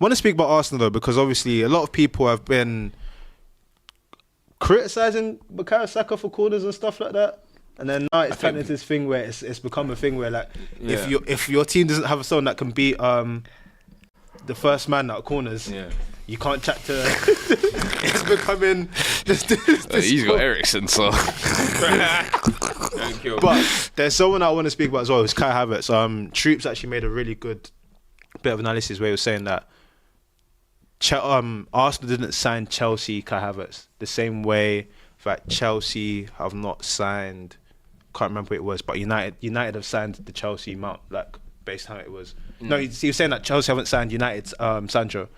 want to speak about Arsenal though, because obviously a lot of people have been criticising Bukayo Saka for corners and stuff like that. And then now it's turned into this thing where it's become a thing where like if your team doesn't have someone that can beat the first man out of corners, you can't chat to. It's becoming this he's got Eriksen, so. But there's someone I want to speak about as well. It's Kai Havertz. Troops actually made a really good bit of analysis where he was saying that Arsenal didn't sign Chelsea Kai Havertz the same way that Chelsea have not signed. Can't remember what it was, but United have signed the Chelsea Mount, like based on how it was. No, he was saying that Chelsea haven't signed United's Sancho,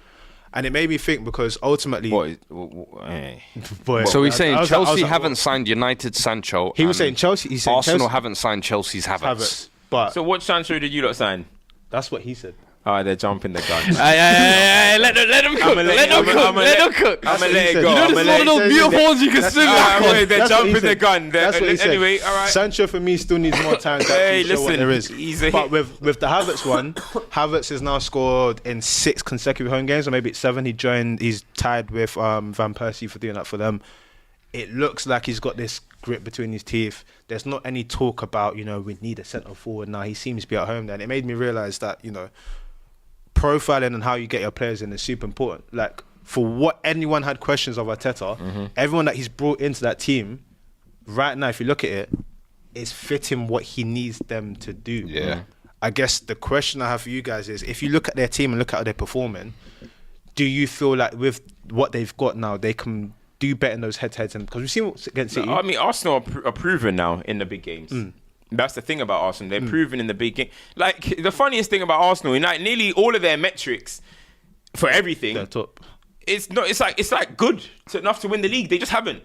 and it made me think because ultimately, so he's saying Chelsea haven't signed United Sancho. He was saying Chelsea. He's saying Arsenal Chelsea haven't signed Chelsea's Havertz. But so what Sancho did you lot sign? That's what he said. Oh, they're jumping the gun. Let them cook. Let them cook. I'm going to let it go. You know, this is one of those beautiful ones you can swim back. They're jumping the gun. That's what he said. Anyway, all right. Sancho for me still needs more time to actually show what there is. But with the Havertz one, Havertz has now scored in 6 consecutive home games, or maybe it's 7. He's tied with Van Persie for doing that for them. It looks like he's got this grip between his teeth. There's not any talk about, we need a centre forward now. He seems to be at home there. And it made me realise that, profiling and how you get your players in is super important. Like, for what anyone had questions of Arteta, everyone that he's brought into that team, right now, if you look at it, is fitting what he needs them to do. Yeah. I guess the question I have for you guys is, if you look at their team and look at how they're performing, do you feel like with what they've got now, they can do better in those head-to-heads? Because we've seen against City. I mean, Arsenal are proven now in the big games. That's the thing about Arsenal. They're proven in the big game. Like, the funniest thing about Arsenal, like nearly all of their metrics for everything, they're top. It's like good enough to win the league. They just haven't.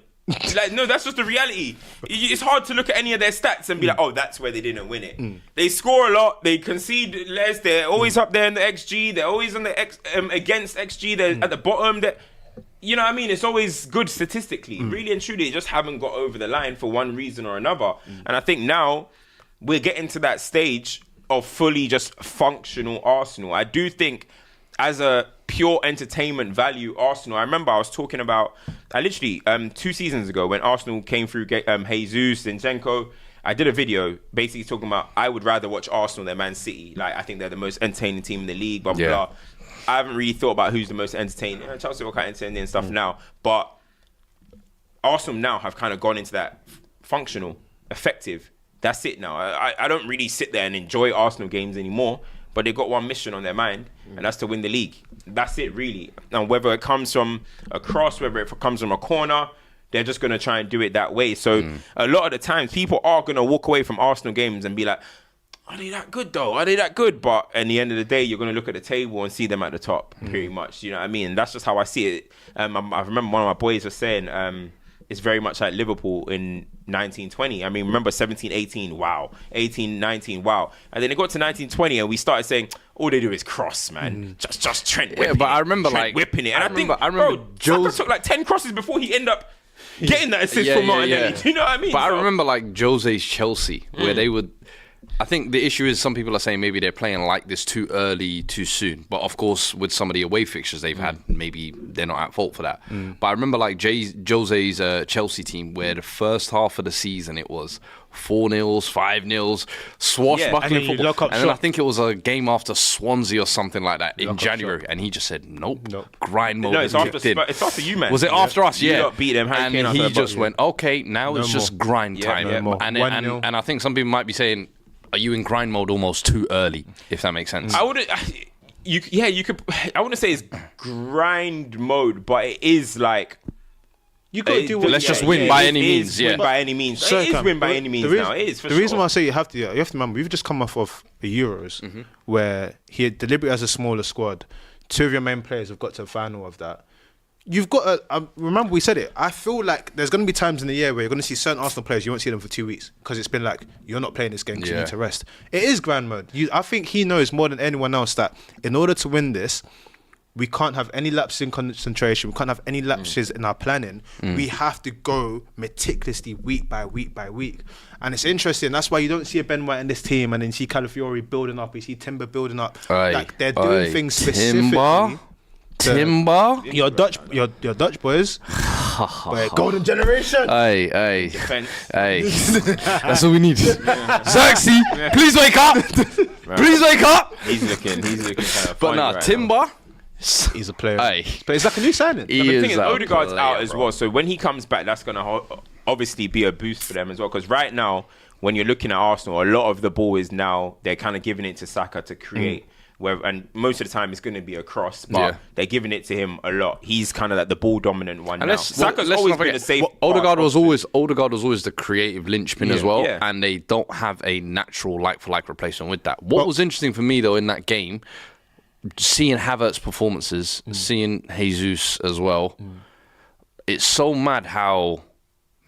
Like, no, that's just the reality. It's hard to look at any of their stats and be like, oh, that's where they didn't win it. They score a lot. They concede less. They're always up there in the XG. They're always on the against XG. They're at the bottom. You know what I mean? It's always good statistically. Really and truly, they just haven't got over the line for one reason or another. And I think now we're getting to that stage of fully just functional Arsenal. I do think as a pure entertainment value Arsenal, I remember I was talking about, I literally, 2 seasons ago when Arsenal came through Jesus, Zinchenko, I did a video basically talking about I would rather watch Arsenal than Man City. Like, I think they're the most entertaining team in the league, blah, blah, blah. I haven't really thought about who's the most entertaining. Chelsea are kind of entertaining and stuff now, but Arsenal now have kind of gone into that functional, effective. That's it now. I don't really sit there and enjoy Arsenal games anymore, but they've got one mission on their mind, and that's to win the league. That's it, really. And whether it comes from a cross, whether it comes from a corner, they're just going to try and do it that way. So a lot of the times, people are going to walk away from Arsenal games and be like, are they that good though? Are they that good? But at the end of the day, you're going to look at the table and see them at the top, pretty much. You know what I mean? And that's just how I see it. I remember one of my boys was saying, it's very much like Liverpool in 1920. I mean, remember 17, 18, wow. 18, 19, wow. And then it got to 1920 and we started saying, all they do is cross, man. Just Trent whipping it. But I remember Trent whipping it. And I remember Saka took like 10 crosses before he ended up getting that assist from Martinelli. Do you know what I mean? But I remember like Jose's Chelsea, where they would... I think the issue is some people are saying maybe they're playing like this too early, too soon. But of course, with some of the away fixtures they've had, maybe they're not at fault for that. But I remember like Jose's Chelsea team, where the first half of the season it was 4-0, 5-0, swashbuckling football. And then I think it was a game after Swansea or something like that in January. And he just said, nope. Grind mode. No, it's after you, man. Was it after us? You got beat them. And he just went, okay, now it's just grind time. And I think some people might be saying, are you in grind mode almost too early, if that makes sense? I wouldn't... You could... I wouldn't say it's grind mode, but it is like... You got to do what... Let's just win by any means, Win by any means. So it is win by any means now. It is, for sure. The reason why I say you have to remember, we've just come off of the Euros, where he deliberately has a smaller squad. 2 of your main players have got to the final of that. You've got to... remember we said it. I feel like there's going to be times in the year where you're going to see certain Arsenal players, you won't see them for 2 weeks because it's been like, you're not playing this game because you need to rest. It is grind mode. I think he knows more than anyone else that in order to win this, we can't have any lapses in concentration. We can't have any lapses in our planning. We have to go meticulously week by week by week. And it's interesting. That's why you don't see a Ben White in this team and then you see Calafiori building up. You see Timber building up. Like they're doing things specifically. Timber. Your Dutch boys. Boy, golden generation. Hey. Defense. Hey. That's what we need. Xerxes, please wake up. Please wake up. He's looking kind of But nah, right Timber. He's a player. Hey. But it's like a new signing. He The is thing is, a Odegaard's player, out as bro. well, so when he comes back, that's going to obviously be a boost for them as well. Because right now, when you're looking at Arsenal, a lot of the ball is now, they're kind of giving it to Saka to create. And most of the time, it's going to be a cross, but they're giving it to him a lot. He's kind of like the ball dominant one now. Saka's always been the safe. Odegaard was always the creative linchpin as well, Yeah. and they don't have a natural like-for-like replacement with that. What was interesting for me though in that game, seeing Havertz's performances, seeing Jesus as well, it's so mad how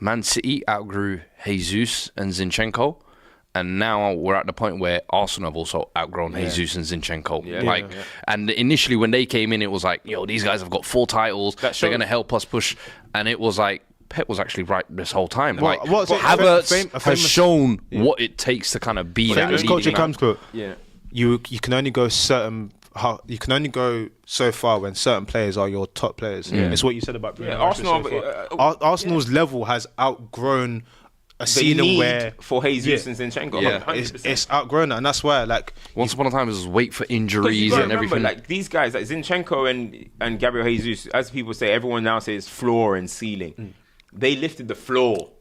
Man City outgrew Jesus and Zinchenko. And now we're at the point where Arsenal have also outgrown Jesus and Zinchenko. And initially when they came in, it was like, yo, these guys have got 4 titles. They're going to help us push. And it was like, Pep was actually right this whole time. Havertz has shown what it takes to kind of be that famous coaching comes quote. Yeah. You can only go you can only go so far when certain players are your top players. It's what you said about Bruno. Arsenal's level has outgrown a ceiling where for Jesus and Zinchenko, it's outgrown that, and that's why once upon a time it was wait for injuries and everything. Like these guys, like Zinchenko and Gabriel Jesus, as people say, everyone now says floor and ceiling. They lifted the floor.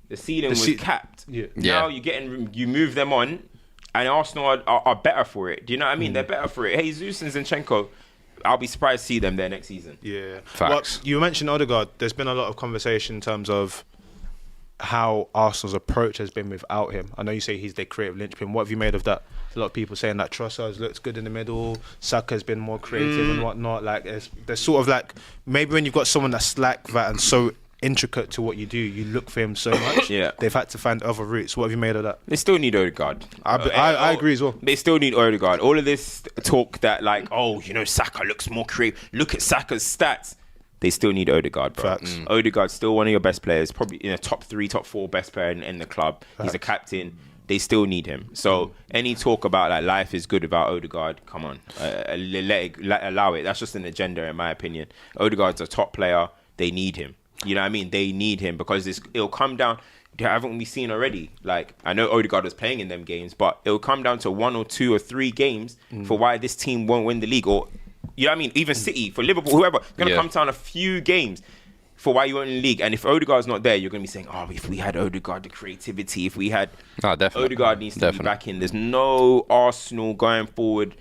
The ceiling was capped. Now you move them on, and Arsenal are better for it. Do you know what I mean? They're better for it. Jesus and Zinchenko, I'll be surprised to see them there next season. Yeah, facts. Well, you mentioned Odegaard. There's been a lot of conversation in terms of how Arsenal's approach has been without him. I know you say he's their creative linchpin. What have you made of that? A lot of people saying that Trossard looks good in the middle, Saka's been more creative and whatnot. Like there's sort of like, maybe when you've got someone that's like that and so intricate to what you do, you look for him so much. They've had to find other routes. What have you made of that? They still need Odegaard. I agree as well. They still need Odegaard. All of this talk that like, Saka looks more creative. Look at Saka's stats. They still need Odegaard, bro. Odegaard's still one of your best players, probably in a top 3, top 4 best player in the club. Facts. He's a captain. They still need him. So any talk about like life is good without Odegaard, come on, allow it. That's just an agenda, in my opinion. Odegaard's a top player. They need him. You know what I mean? They need him because it'll come down. Haven't we seen already? Like, I know Odegaard was playing in them games, but it'll come down to 1 or 2 or 3 games for why this team won't win the league, or you know what I mean? Even City, for Liverpool, whoever, it's going to come down a few games for why you won't in the league. And if Odegaard's not there, you're going to be saying, if we had Odegaard, the creativity, if we had... Odegaard needs to be back in. There's no Arsenal going forward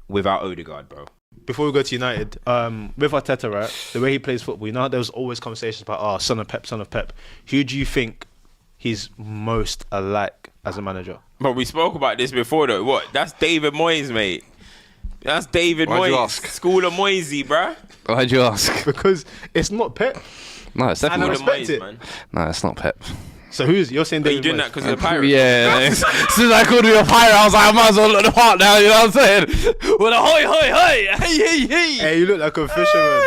without Odegaard, bro. Before we go to United, with Arteta, right, the way he plays football, there was always conversations about, son of Pep. Who do you think he's most alike as a manager? But we spoke about this before, though. What? That's David Moyes, mate. That's David Moyes. Why'd you ask? School of Moisey, bruh. Why'd you ask? Because it's not Pep. No, it's definitely not Pep. Man. No, it's not Pep. So you're saying David Moyes? Are you doing that because of the Pirates? Yeah. As soon as I called you a pirate, I was like, I might as well look the part now, you know what I'm saying? With a hoi, hey. Hey, you look like a fisherman.